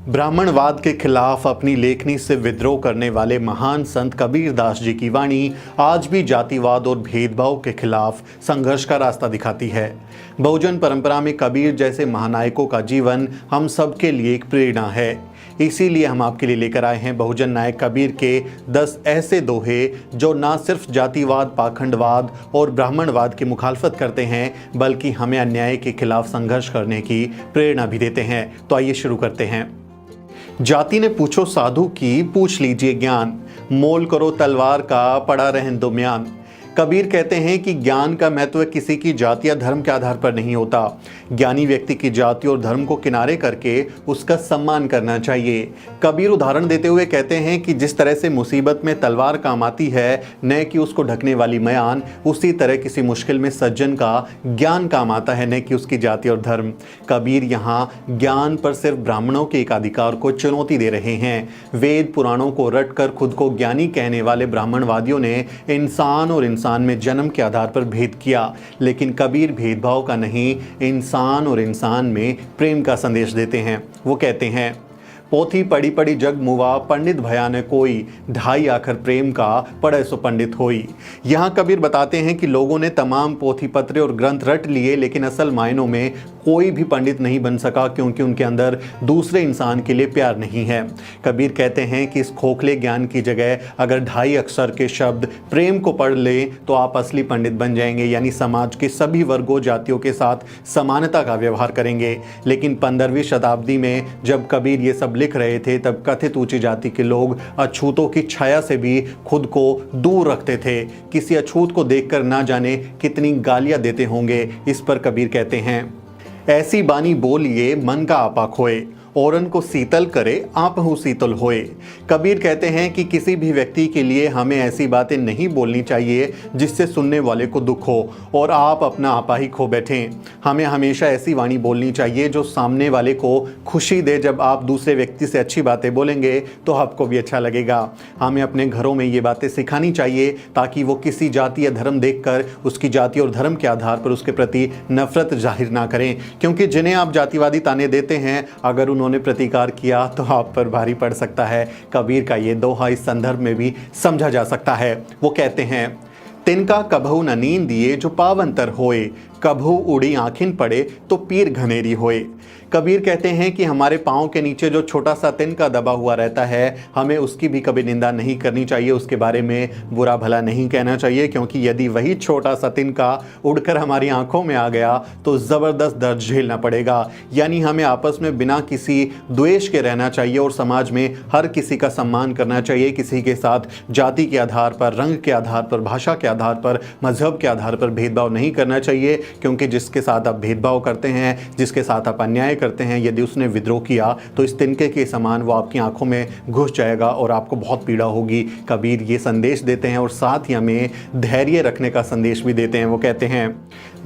ब्राह्मणवाद के खिलाफ अपनी लेखनी से विद्रोह करने वाले महान संत कबीर दास जी की वाणी आज भी जातिवाद और भेदभाव के खिलाफ संघर्ष का रास्ता दिखाती है। बहुजन परंपरा में कबीर जैसे महानायकों का जीवन हम सबके लिए एक प्रेरणा है। इसीलिए हम आपके लिए लेकर आए हैं बहुजन नायक कबीर के 10 ऐसे दोहे जो ना सिर्फ जातिवाद, पाखंडवाद और ब्राह्मणवाद की मुखालफत करते हैं बल्कि हमें अन्याय के खिलाफ संघर्ष करने की प्रेरणा भी देते हैं। तो आइए शुरू करते हैं। जाति ने पूछो साधु की, पूछ लीजिए ज्ञान, मोल करो तलवार का, पड़ा रहन दो म्यान। कबीर कहते हैं कि ज्ञान का महत्व किसी की जाति या धर्म के आधार पर नहीं होता। ज्ञानी व्यक्ति की जाति और धर्म को किनारे करके उसका सम्मान करना चाहिए। कबीर उदाहरण देते हुए कहते हैं कि जिस तरह से मुसीबत में तलवार काम आती है, न कि उसको ढकने वाली मयान, उसी तरह किसी मुश्किल में सज्जन का ज्ञान काम आता है, न कि उसकी जाति और धर्म। कबीर यहाँ ज्ञान पर सिर्फ ब्राह्मणों के एक अधिकार को चुनौती दे रहे हैं। वेद पुराणों को रटकर खुद को ज्ञानी कहने वाले ब्राह्मणवादियों ने इंसान और इंसान में जन्म के आधार पर भेद किया, लेकिन कबीर भेदभाव का नहीं, इंसान और इंसान में प्रेम का संदेश देते हैं। वो कहते हैं, पोथी पढ़ी पढ़ी जग मुवा, पंडित भया न कोई, ढाई आखर प्रेम का, पढ़े सो पंडित होई। यहाँ कबीर बताते हैं कि लोगों ने तमाम पोथी पत्र और ग्रंथ रट लिए, लेकिन असल मायनों में कोई भी पंडित नहीं बन सका, क्योंकि उनके अंदर दूसरे इंसान के लिए प्यार नहीं है। कबीर कहते हैं कि इस खोखले ज्ञान की जगह अगर ढाई अक्षर के शब्द प्रेम को पढ़ लें तो आप असली पंडित बन जाएंगे, यानी समाज के सभी वर्गों जातियों के साथ समानता का व्यवहार करेंगे। लेकिन 15वीं शताब्दी में जब कबीर ये सब लिख रहे थे, तब कथित ऊंची जाति के लोग अछूतों की छाया से भी खुद को दूर रखते थे। किसी अछूत को देखकर ना जाने कितनी गालियां देते होंगे। इस पर कबीर कहते हैं, ऐसी बानी बोलिए मन का आपा खोए, औरन को शीतल करे आप हूँ शीतल होए। कबीर कहते हैं कि किसी भी व्यक्ति के लिए हमें ऐसी बातें नहीं बोलनी चाहिए जिससे सुनने वाले को दुख हो और आप अपना आपा ही खो बैठें। हमें हमेशा ऐसी वाणी बोलनी चाहिए जो सामने वाले को खुशी दे। जब आप दूसरे व्यक्ति से अच्छी बातें बोलेंगे तो आपको भी अच्छा लगेगा। हमें अपने घरों में ये बातें सिखानी चाहिए ताकि वो किसी जाति या धर्म देखकर उसकी जाति और धर्म के आधार पर उसके प्रति नफरत जाहिर ना करें, क्योंकि जिन्हें आप जातिवादी ताने देते हैं, अगर उन्होंने प्रतिकार किया तो आप पर भारी पड़ सकता है। कबीर का ये दोहा इस संदर्भ में भी समझा जा सकता है। वो कहते हैं, तिनका कभू न नींद दिए जो पावंतर होए, कभू उड़ी आँखिन पड़े तो पीर घनेरी होए। कबीर कहते हैं कि हमारे पाँव के नीचे जो छोटा सा तिनका दबा हुआ रहता है, हमें उसकी भी कभी निंदा नहीं करनी चाहिए, उसके बारे में बुरा भला नहीं कहना चाहिए, क्योंकि यदि वही छोटा सा तिनका उड़कर हमारी आंखों में आ गया तो ज़बरदस्त दर्द झेलना पड़ेगा। यानी हमें आपस में बिना किसी द्वेष के रहना चाहिए और समाज में हर किसी का सम्मान करना चाहिए। किसी के साथ जाति के आधार पर, रंग के आधार पर, भाषा के आधार पर, मजहब के आधार पर भेदभाव नहीं करना चाहिए, क्योंकि जिसके साथ आप भेदभाव करते हैं, जिसके साथ आप अन्याय करते हैं, यदि उसने विद्रोह किया तो इस तिनके के समान वो आपकी आंखों में घुस जाएगा और आपको बहुत पीड़ा होगी। कबीर ये संदेश देते हैं और साथ ही हमें धैर्य रखने का संदेश भी देते हैं। वो कहते हैं,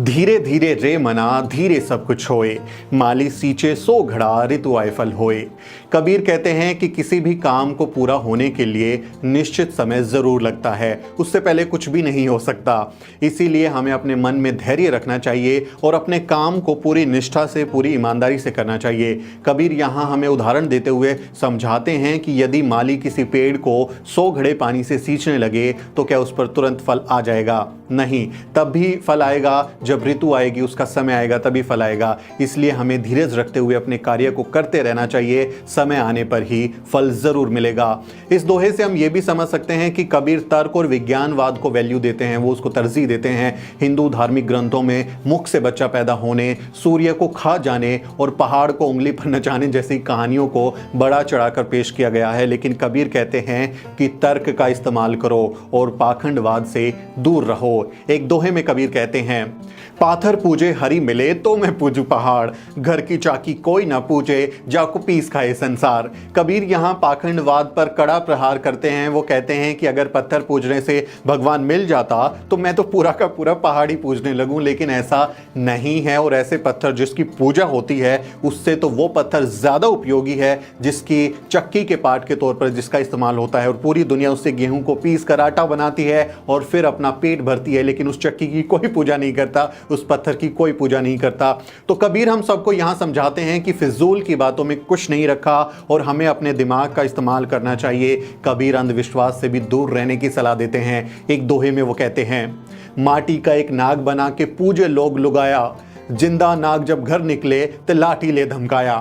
धीरे धीरे रे मना, धीरे सब कुछ होए, माली सींचे सो घड़ा, ऋतु आए फल होए। कबीर कहते हैं कि किसी भी काम को पूरा होने के लिए निश्चित समय ज़रूर लगता है, उससे पहले कुछ भी नहीं हो सकता। इसीलिए हमें अपने मन में धैर्य रखना चाहिए और अपने काम को पूरी निष्ठा से, पूरी ईमानदारी से करना चाहिए। कबीर यहाँ हमें उदाहरण देते हुए समझाते हैं कि यदि माली किसी पेड़ को 100 घड़े पानी से सींचने लगे तो क्या उस पर तुरंत फल आ जाएगा? नहीं, तब भी फल आएगा जब ऋतु आएगी, उसका समय आएगा, तभी फल आएगा। इसलिए हमें धीरज रखते हुए अपने कार्य को करते रहना चाहिए, समय आने पर ही फल जरूर मिलेगा। इस दोहे से हम ये भी समझ सकते हैं कि कबीर तर्क और विज्ञानवाद को वैल्यू देते हैं, वो उसको तरजीह देते हैं। हिंदू धार्मिक ग्रंथों में मुख से बच्चा पैदा होने, सूर्य को खा जाने और पहाड़ को उंगली पर नचाने जैसी कहानियों को बड़ा चढ़ाकर पेश किया गया है, लेकिन कबीर कहते हैं कि तर्क का इस्तेमाल करो और पाखंडवाद से दूर रहो। एक दोहे में कबीर कहते हैं, पाथर पूजे हरि मिले तो मैं पूजू पहाड़, घर की चाकी कोई ना पूजे जाको पीस खाए संसार। कबीर यहाँ पाखंडवाद पर कड़ा प्रहार करते हैं। वो कहते हैं कि अगर पत्थर पूजने से भगवान मिल जाता तो मैं तो पूरा का पूरा पहाड़ ही पूजने लगूं, लेकिन ऐसा नहीं है। और ऐसे पत्थर जिसकी पूजा होती है, उससे तो वो पत्थर ज़्यादा उपयोगी है जिसकी चक्की के पार्ट के तौर पर जिसका इस्तेमाल होता है, और पूरी दुनिया उससे गेहूं को पीस कर आटा बनाती है और फिर अपना पेट भरती है, लेकिन उस चक्की की कोई पूजा नहीं करता उस पत्थर की कोई पूजा नहीं करता। तो कबीर हम सबको यहाँ समझाते हैं कि फिजूल की बातों में कुछ नहीं रखा और हमें अपने दिमाग का इस्तेमाल करना चाहिए। कबीर अंधविश्वास से भी दूर रहने की सलाह देते हैं। एक दोहे में वो कहते हैं, माटी का एक नाग बना के पूजे लोग लुगाया, जिंदा नाग जब घर निकले तो लाठी ले धमकाया।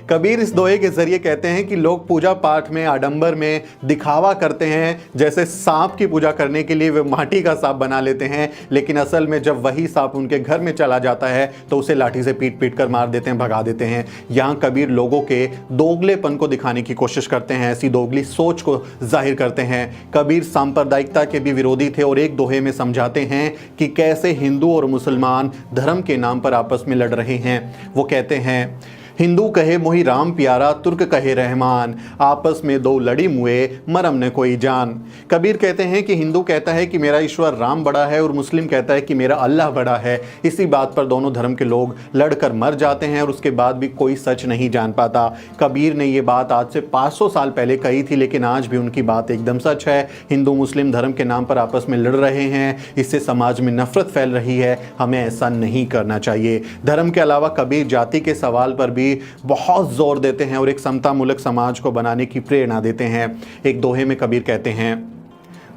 कबीर इस दोहे के जरिए कहते हैं कि लोग पूजा पाठ में आडंबर में दिखावा करते हैं, जैसे सांप की पूजा करने के लिए वे माटी का सांप बना लेते हैं, लेकिन असल में जब वही सांप उनके घर में चला जाता है तो उसे लाठी से पीट पीट कर मार देते हैं, भगा देते हैं। यहाँ कबीर लोगों के दोगलेपन को दिखाने की कोशिश करते हैं, ऐसी दोगली सोच को जाहिर करते हैं। कबीर सांप्रदायिकता के भी विरोधी थे और एक दोहे में समझाते हैं कि कैसे हिंदू और मुसलमान धर्म के नाम पर आपस में लड़ रहे हैं। वो कहते हैं, हिंदू कहे मोहि राम प्यारा, तुर्क कहे रहमान, आपस में दो लड़ी मुए, मरम न कोई जान। कबीर कहते हैं कि हिंदू कहता है कि मेरा ईश्वर राम बड़ा है और मुस्लिम कहता है कि मेरा अल्लाह बड़ा है। इसी बात पर दोनों धर्म के लोग लड़कर मर जाते हैं और उसके बाद भी कोई सच नहीं जान पाता। कबीर ने ये बात आज से 500 साल पहले कही थी, लेकिन आज भी उनकी बात एकदम सच है। हिंदू मुस्लिम धर्म के नाम पर आपस में लड़ रहे हैं, इससे समाज में नफरत फैल रही है। हमें ऐसा नहीं करना चाहिए। धर्म के अलावा कबीर जाति के सवाल पर भी बहुत जोर देते हैं और एक समतामूलक समाज को बनाने की प्रेरणा देते हैं। एक दोहे में कबीर कहते हैं,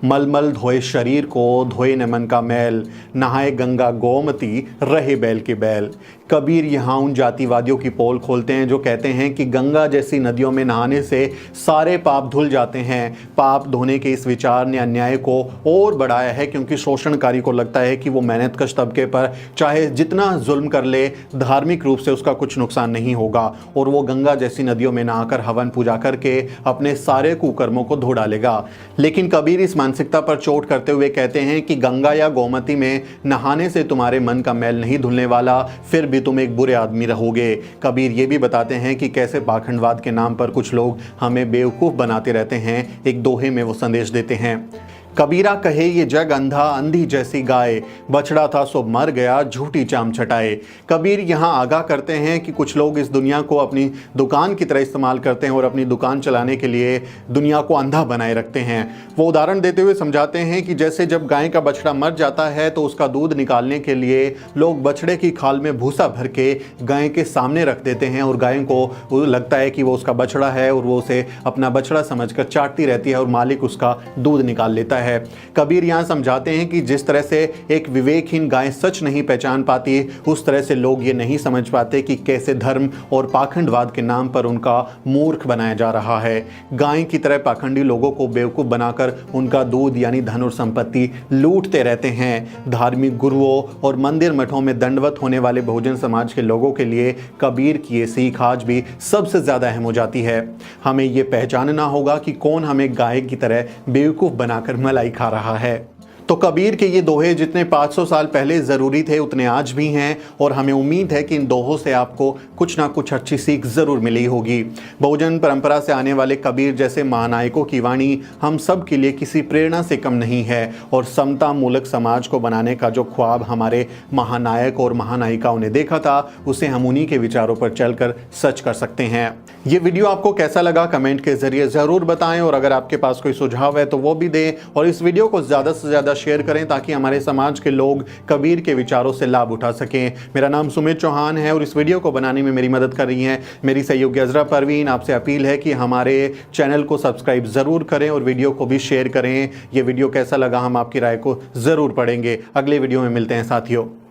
मलमल धोए शरीर को, धोए न मन का मैल, नहाए गंगा गोमती, रहे बैल के बैल। कबीर यहाँ उन जातिवादियों की पोल खोलते हैं जो कहते हैं कि गंगा जैसी नदियों में नहाने से सारे पाप धुल जाते हैं। पाप धोने के इस विचार ने अन्याय को और बढ़ाया है, क्योंकि शोषणकारी को लगता है कि वो मेहनतकश तबके पर चाहे जितना जुल्म कर ले, धार्मिक रूप से उसका कुछ नुकसान नहीं होगा और वो गंगा जैसी नदियों में नहाकर हवन पूजा करके अपने सारे कुकर्मों को धो डालेगा। लेकिन कबीर इस मानसिकता पर चोट करते हुए कहते हैं कि गंगा या गोमती में नहाने से तुम्हारे मन का मैल नहीं धुलने वाला, फिर भी तुम एक बुरे आदमी रहोगे। कबीर ये भी बताते हैं कि कैसे पाखंडवाद के नाम पर कुछ लोग हमें बेवकूफ़ बनाते रहते हैं। एक दोहे में वो संदेश देते हैं, कबीरा कहे ये जग अंधा, अंधी जैसी गाय, बछड़ा था सो मर गया, झूठी चाम छटाए। कबीर यहाँ आगाह करते हैं कि कुछ लोग इस दुनिया को अपनी दुकान की तरह इस्तेमाल करते हैं और अपनी दुकान चलाने के लिए दुनिया को अंधा बनाए रखते हैं। वो उदाहरण देते हुए समझाते हैं कि जैसे जब गाय का बछड़ा मर जाता है तो उसका दूध निकालने के लिए लोग बछड़े की खाल में भूसा भर के गाय के सामने रख देते हैं और गाय को लगता है कि वो उसका बछड़ा है और वो उसे अपना बछड़ा समझकर चाटती रहती है और मालिक उसका दूध निकाल लेता है। कबीर यहाँ समझाते हैं कि जिस तरह से एक विवेकहीन गाय सच नहीं पहचान पाती, उस तरह से लोग ये नहीं समझ पाते कि कैसे धर्म और पाखंडवाद के नाम पर उनका मूर्ख बनाया जा रहा है। गाय की तरह पाखंडी लोगों को बेवकूफ़ बनाकर उनका दूध यानी धन और संपत्ति लूटते रहते हैं। धार्मिक गुरुओं और मंदिर मठों में दंडवत होने वाले बहुजन समाज के लोगों के लिए कबीर की ये सीख आज भी सबसे ज़्यादा अहम हो जाती है। हमें ये पहचानना होगा कि कौन हमें गाय की तरह बेवकूफ़ बनाकर मलाई खा रहा है। तो कबीर के ये दोहे जितने 500 साल पहले ज़रूरी थे उतने आज भी हैं और हमें उम्मीद है कि इन दोहों से आपको कुछ ना कुछ अच्छी सीख ज़रूर मिली होगी। बहुजन परंपरा से आने वाले कबीर जैसे महानायकों की वाणी हम सब के लिए किसी प्रेरणा से कम नहीं है और समता मूलक समाज को बनाने का जो ख्वाब हमारे महानायक और महानायिकाओं ने देखा था, उसे हम उन्हीं के विचारों पर चलकर सच कर सकते हैं। ये वीडियो आपको कैसा लगा कमेंट के ज़रिए ज़रूर बताएं और अगर आपके पास कोई सुझाव है तो वो भी दें और इस वीडियो को ज़्यादा से ज़्यादा शेयर करें ताकि हमारे समाज के लोग कबीर के विचारों से लाभ उठा सकें। मेरा नाम सुमित चौहान है और इस वीडियो को बनाने में मेरी मदद कर रही हैं मेरी सहयोगी अजरा परवीन। आपसे अपील है कि हमारे चैनल को सब्सक्राइब ज़रूर करें और वीडियो को भी शेयर करें। ये वीडियो कैसा लगा हम आपकी राय को ज़रूर पढ़ेंगे। अगले वीडियो में मिलते हैं साथियों।